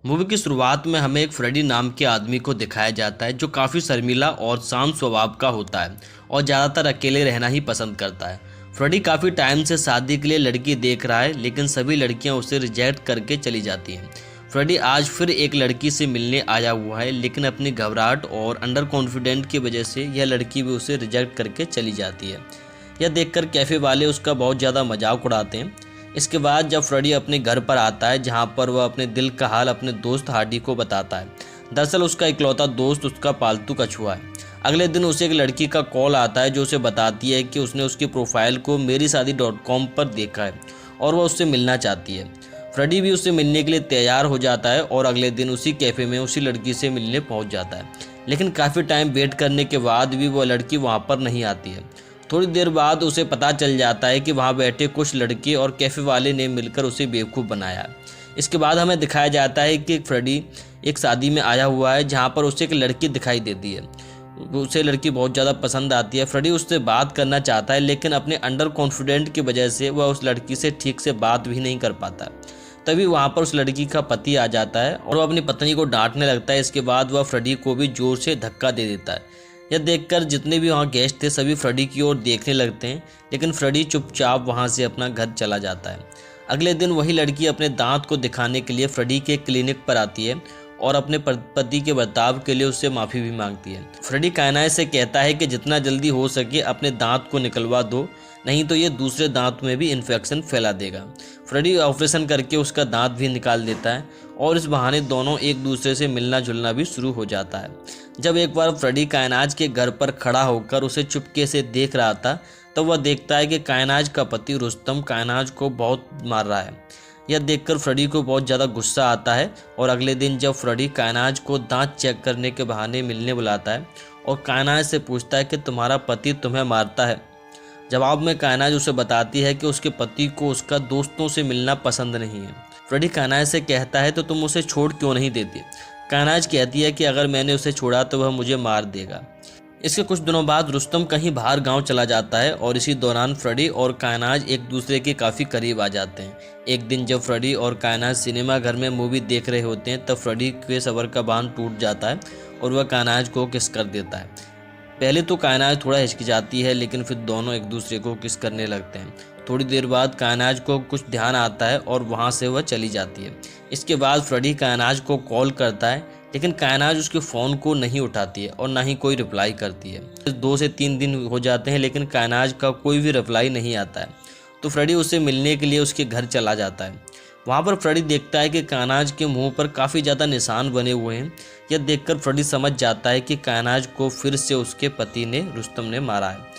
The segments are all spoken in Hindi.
मूवी की शुरुआत में हमें एक फ्रेडी नाम के आदमी को दिखाया जाता है जो काफ़ी शर्मीला और शांत स्वभाव का होता है और ज़्यादातर अकेले रहना ही पसंद करता है। फ्रेडी काफ़ी टाइम से शादी के लिए लड़की देख रहा है, लेकिन सभी लड़कियां उसे रिजेक्ट करके चली जाती हैं। फ्रेडी आज फिर एक लड़की से मिलने आया हुआ है, लेकिन अपनी घबराहट और अंडर कॉन्फिडेंट की वजह से यह लड़की भी उसे रिजेक्ट करके चली जाती है। यह देखकर कैफ़े वाले उसका बहुत ज़्यादा मजाक उड़ाते हैं। इसके बाद जब फ्रेडी अपने घर पर आता है, जहां पर वह अपने दिल का हाल अपने दोस्त हार्डी को बताता है। दरअसल उसका इकलौता दोस्त उसका पालतू कछुआ है। अगले दिन उसे एक लड़की का कॉल आता है जो उसे बताती है कि उसने उसकी प्रोफाइल को मेरीशादी.com पर देखा है और वह उससे मिलना चाहती है। फ्रेडी भी उससे मिलने के लिए तैयार हो जाता है और अगले दिन उसी कैफ़े में उसी लड़की से मिलने पहुंच जाता है, लेकिन काफ़ी टाइम वेट करने के बाद भी वह लड़की वहां पर नहीं आती है। थोड़ी देर बाद उसे पता चल जाता है कि वहाँ बैठे कुछ लड़के और कैफ़े वाले ने मिलकर उसे बेवकूफ़ बनाया। इसके बाद हमें दिखाया जाता है कि फ्रेडी एक शादी में आया हुआ है, जहाँ पर उसे एक लड़की दिखाई देती है। उसे लड़की बहुत ज़्यादा पसंद आती है। फ्रेडी उससे बात करना चाहता है, लेकिन अपने अंडर कॉन्फिडेंट की वजह से वह उस लड़की से ठीक से बात भी नहीं कर पाता। तभी वहाँ पर उस लड़की का पति आ जाता है और वह अपनी पत्नी को डांटने लगता है। इसके बाद वह फ्रेडी को भी जोर से धक्का दे देता है। यह देखकर जितने भी वहाँ गेस्ट थे सभी फ्रेडी की ओर देखने लगते हैं, लेकिन फ्रेडी चुपचाप वहाँ से अपना घर चला जाता है। अगले दिन वही लड़की अपने दांत को दिखाने के लिए फ्रेडी के क्लिनिक पर आती है और अपने पति के बर्ताव के लिए उससे माफ़ी भी मांगती है। फ्रेडी कायनात से कहता है कि जितना जल्दी हो सके अपने दांत को निकलवा दो, नहीं तो ये दूसरे दांत में भी इन्फेक्शन फैला देगा। फ्रेडी ऑपरेशन करके उसका दांत भी निकाल देता है और इस बहाने दोनों एक दूसरे से मिलना जुलना भी शुरू हो जाता है। जब एक बार फ्रेडी कायनात के घर पर खड़ा होकर उसे चुपके से देख रहा था, तो वह देखता है कि कायनात का पति रुस्तम कायनात को बहुत मार रहा है। यह देखकर फ्रेडी को बहुत ज़्यादा गुस्सा आता है और अगले दिन जब फ्रेडी कायनात को दांत चेक करने के बहाने मिलने बुलाता है और कायनात से पूछता है कि तुम्हारा पति तुम्हें मारता है, जवाब में कायनात उसे बताती है कि उसके पति को उसका दोस्तों से मिलना पसंद नहीं है। फ्रेडी कायनात से कहता है तो तुम उसे छोड़ क्यों नहीं देती। कायनात कहती है कि अगर मैंने उसे छोड़ा तो वह मुझे मार देगा। इसके कुछ दिनों बाद रुस्तम कहीं बाहर गांव चला जाता है और इसी दौरान फ्रेडी और कायनात एक दूसरे के काफ़ी करीब आ जाते हैं। एक दिन जब फ्रेडी और कायनात सिनेमा घर में मूवी देख रहे होते हैं, तब फ्रेडी के सबर का बांध टूट जाता है और वह कायनात को किस कर देता है। पहले तो कायनात थोड़ा हिचकिचाती है, लेकिन फिर दोनों एक दूसरे को किस करने लगते हैं। थोड़ी देर बाद कायनात को कुछ ध्यान आता है और वहाँ से वह चली जाती है। इसके बाद फ्रेडी कायनात को कॉल करता है, लेकिन कायनात उसके फ़ोन को नहीं उठाती है और ना ही कोई रिप्लाई करती है। 2 से 3 दिन हो जाते हैं, लेकिन कायनात का कोई भी रिप्लाई नहीं आता है। तो फ्रेडी उसे मिलने के लिए उसके घर चला जाता है। वहाँ पर फ्रेडी देखता है कि कायनात के मुंह पर काफ़ी ज़्यादा निशान बने हुए हैं। यह देखकर फ्रेडी समझ जाता है कि कायनात को फिर से उसके पति ने रुस्तम ने मारा है।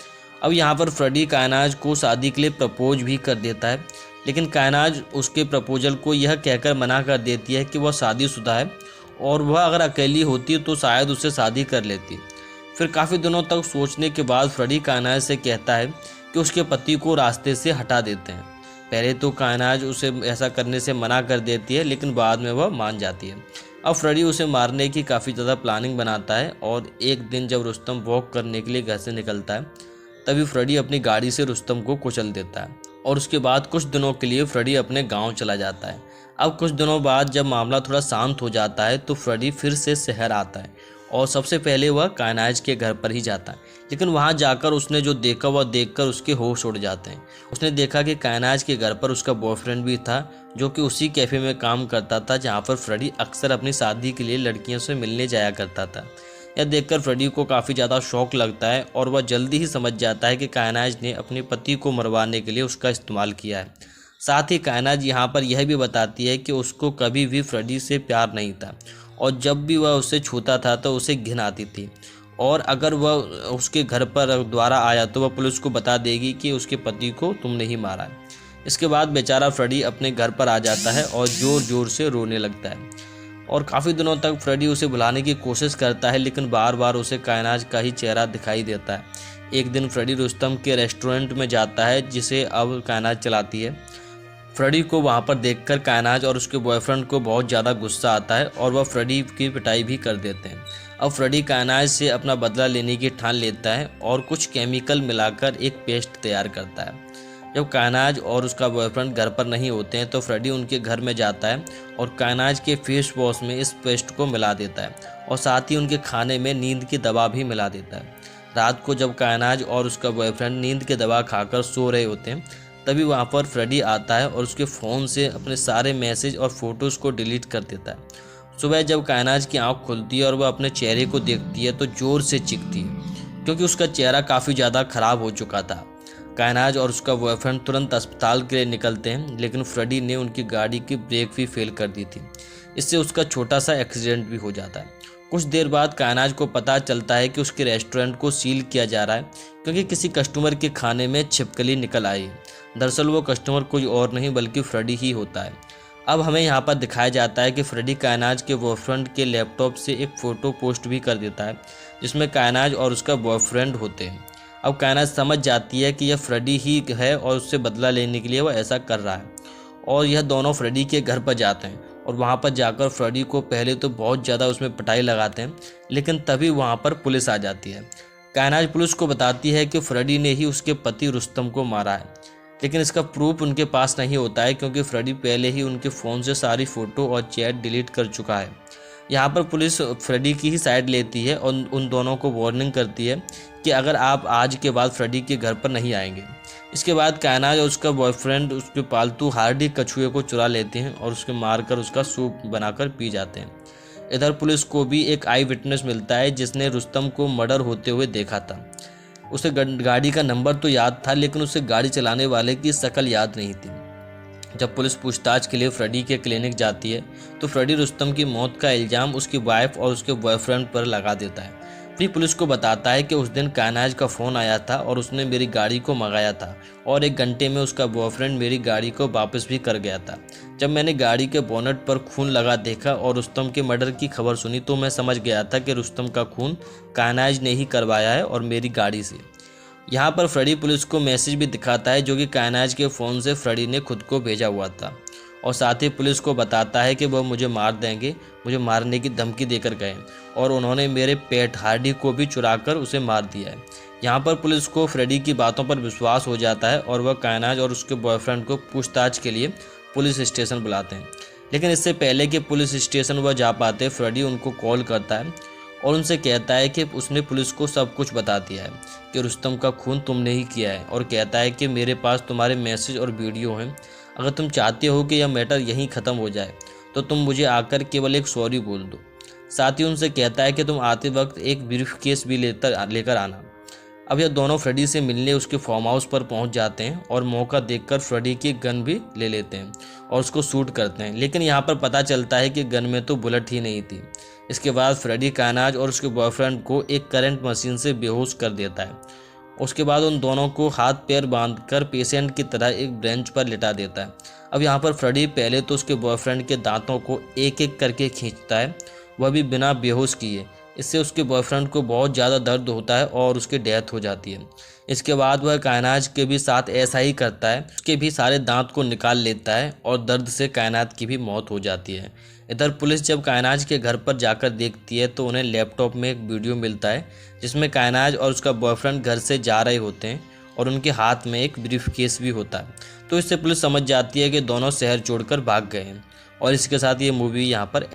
अब यहाँ पर फ्रेडी कायनात को शादी के लिए प्रपोज भी कर देता है, लेकिन कायनात उसके प्रपोजल को यह कहकर मना कर देती है कि वह शादीशुदा है और वह अगर अकेली होती तो शायद उससे शादी कर लेती। फिर काफ़ी दिनों तक सोचने के बाद फ्रेडी कायनात से कहता है कि उसके पति को रास्ते से हटा देते हैं। पहले तो कायनात उसे ऐसा करने से मना कर देती है, लेकिन बाद में वह मान जाती है। अब फ्रेडी उसे मारने की काफ़ी ज़्यादा प्लानिंग बनाता है और एक दिन जब रुस्तम वॉक करने के लिए घर से निकलता है, तभी फ्रेडी अपनी गाड़ी से रुस्तम को कुचल देता है और उसके बाद कुछ दिनों के लिए फ्रेडी अपने गाँव चला जाता है। अब कुछ दिनों बाद जब मामला थोड़ा शांत हो जाता है, तो फ्रेडी फिर से शहर आता है और सबसे पहले वह कायनात के घर पर ही जाता है, लेकिन वहां जाकर उसने जो देखा वह देखकर उसके होश उड़ जाते हैं। उसने देखा कि कायनात के घर पर उसका बॉयफ्रेंड भी था, जो कि उसी कैफ़े में काम करता था जहां पर फ्रेडी अक्सर अपनी शादी के लिए लड़कियों से मिलने जाया करता था। यह देखकर फ्रेडी को काफ़ी ज़्यादा शौक लगता है और वह जल्दी ही समझ जाता है कि कायनात ने अपने पति को मरवाने के लिए उसका इस्तेमाल किया है। साथ ही कायनात यहाँ पर यह भी बताती है कि उसको कभी भी फ्रेडी से प्यार नहीं था और जब भी वह उसे छूता था तो उसे घिन आती थी, और अगर वह उसके घर पर दोबारा आया तो वह पुलिस को बता देगी कि उसके पति को तुमने ही मारा है। इसके बाद बेचारा फ्रेडी अपने घर पर आ जाता है और ज़ोर ज़ोर से रोने लगता है और काफ़ी दिनों तक फ्रेडी उसे बुलाने की कोशिश करता है, लेकिन बार बार उसे कायनात का ही चेहरा दिखाई देता है। एक दिन फ्रेडी रुस्तम के रेस्टोरेंट में जाता है, जिसे अब कायनात चलाती है। फ्रेडी को वहां पर देखकर कायनात और उसके बॉयफ्रेंड को बहुत ज़्यादा गुस्सा आता है और वह फ्रेडी की पिटाई भी कर देते हैं। अब फ्रेडी कायनात से अपना बदला लेने की ठान लेता है और कुछ केमिकल मिलाकर एक पेस्ट तैयार करता है। जब कायनाज और उसका बॉयफ्रेंड घर पर नहीं होते हैं तो फ्रेडी उनके घर में जाता है और कायनाज के फेस वॉश में इस पेस्ट को मिला देता है और साथ ही उनके खाने में नींद की दवा भी मिला देता है। रात को जब कायनाज और उसका बॉयफ्रेंड नींद की दवा खाकर सो रहे होते हैं तभी वहाँ पर फ्रेडी आता है और उसके फ़ोन से अपने सारे मैसेज और फोटोज़ को डिलीट कर देता है। सुबह जब कायनाज की आंख खुलती है और वह अपने चेहरे को देखती है तो ज़ोर से चीखती है क्योंकि उसका चेहरा काफ़ी ज़्यादा ख़राब हो चुका था। कायनाज और उसका बॉयफ्रेंड तुरंत अस्पताल के लिए निकलते हैं लेकिन फ्रेडी ने उनकी गाड़ी की ब्रेक भी फेल कर दी थी। इससे उसका छोटा सा एक्सीडेंट भी हो जाता है। कुछ देर बाद कायनाज को पता चलता है कि उसके रेस्टोरेंट को सील किया जा रहा है क्योंकि किसी कस्टमर के खाने में छिपकली निकल आई। दरअसल वो कस्टमर कोई और नहीं बल्कि फ्रेडी ही होता है। अब हमें यहाँ पर दिखाया जाता है कि फ्रेडी कायनाज के बॉयफ्रेंड के लैपटॉप से एक फ़ोटो पोस्ट भी कर देता है जिसमें कायनाज और उसका बॉयफ्रेंड होते हैं। अब कायनाज समझ जाती है कि यह फ्रेडी ही है और उससे बदला लेने के लिए वह ऐसा कर रहा है और यह दोनों फ्रेडी के घर पर जाते हैं और वहाँ पर जाकर फ्रेडी को पहले तो बहुत ज़्यादा उसमें पिटाई लगाते हैं लेकिन तभी वहाँ पर पुलिस आ जाती है। कायनाज पुलिस को बताती है कि फ्रेडी ने ही उसके पति रुस्तम को मारा है लेकिन इसका प्रूफ उनके पास नहीं होता है क्योंकि फ्रेडी पहले ही उनके फ़ोन से सारी फ़ोटो और चैट डिलीट कर चुका है। यहाँ पर पुलिस फ्रेडी की ही साइड लेती है और उन दोनों को वार्निंग करती है कि अगर आप आज के बाद फ्रेडी के घर पर नहीं आएंगे। इसके बाद कायनाज और उसका बॉयफ्रेंड उसके पालतू हार्डी कछुए को चुरा लेते हैं और उसके मारकर उसका सूप बनाकर पी जाते हैं। इधर पुलिस को भी एक आई विटनेस मिलता है जिसने रुस्तम को मर्डर होते हुए देखा था। उसे गाड़ी का नंबर तो याद था लेकिन उसे गाड़ी चलाने वाले की शक्ल याद नहीं थी। जब पुलिस पूछताछ के लिए फ्रेडी के क्लिनिक जाती है तो फ्रेडी रुस्तम की मौत का इल्ज़ाम उसकी वाइफ और उसके बॉयफ्रेंड पर लगा देता है। फिर पुलिस को बताता है कि उस दिन कायनाज का फ़ोन आया था और उसने मेरी गाड़ी को मंगाया था और 1 घंटे में उसका बॉयफ्रेंड मेरी गाड़ी को वापस भी कर गया था। जब मैंने गाड़ी के बोनट पर खून लगा देखा और रुस्तम के मर्डर की खबर सुनी तो मैं समझ गया था कि रुस्तम का खून कायनाज ने ही करवाया है और मेरी गाड़ी से। यहाँ पर फ्रेडी पुलिस को मैसेज भी दिखाता है जो कि कायनाज के फ़ोन से फ्रेडी ने खुद को भेजा हुआ था और साथ ही पुलिस को बताता है कि वह मुझे मार देंगे, मुझे मारने की धमकी देकर गए और उन्होंने मेरे पेट हार्डी को भी चुराकर उसे मार दिया है। यहाँ पर पुलिस को फ्रेडी की बातों पर विश्वास हो जाता है और वह कायनाज और उसके बॉयफ्रेंड को पूछताछ के लिए पुलिस स्टेशन बुलाते हैं। लेकिन इससे पहले कि पुलिस स्टेशन वह जा पाते फ्रेडी उनको कॉल करता है और उनसे कहता है कि उसने पुलिस को सब कुछ बता दिया है कि रुस्तम का खून तुमने ही किया है और कहता है कि मेरे पास तुम्हारे मैसेज और वीडियो हैं। अगर तुम चाहते हो कि यह मैटर यहीं ख़त्म हो जाए तो तुम मुझे आकर केवल एक सॉरी बोल दो। साथ ही उनसे कहता है कि तुम आते वक्त एक ब्रीफ केस भी लेकर आना। अब यह दोनों फ्रेडी से मिलने उसके फार्म हाउस पर पहुंच जाते हैं और मौका देखकर फ्रेडी की गन भी ले लेते हैं और उसको शूट करते हैं लेकिन यहाँ पर पता चलता है कि गन में तो बुलेट ही नहीं थी। इसके बाद फ्रेडी कायनाज और उसके बॉयफ्रेंड को एक करंट मशीन से बेहोश कर देता है। उसके बाद उन दोनों को हाथ पैर बांधकर पेशेंट की तरह एक बेंच पर लिटा देता है। अब यहाँ पर फ्रेडी पहले तो उसके बॉयफ्रेंड के दांतों को एक एक करके खींचता है, वह भी बिना बेहोश किए। इससे उसके बॉयफ्रेंड को बहुत ज़्यादा दर्द होता है और उसकी डेथ हो जाती है। इसके बाद वह कायनाज के भी साथ ऐसा ही करता है, उसके भी सारे दांत को निकाल लेता है और दर्द से कायनाज की भी मौत हो जाती है। इधर पुलिस जब कायनाज के घर पर जाकर देखती है तो उन्हें लैपटॉप में एक वीडियो मिलता है जिसमें कायनाज और उसका बॉयफ्रेंड घर से जा रहे होते हैं और उनके हाथ में एक ब्रीफकेस भी होता है। तो इससे पुलिस समझ जाती है कि दोनों शहर छोड़कर भाग गए हैं और इसके साथ ये मूवी यहाँ पर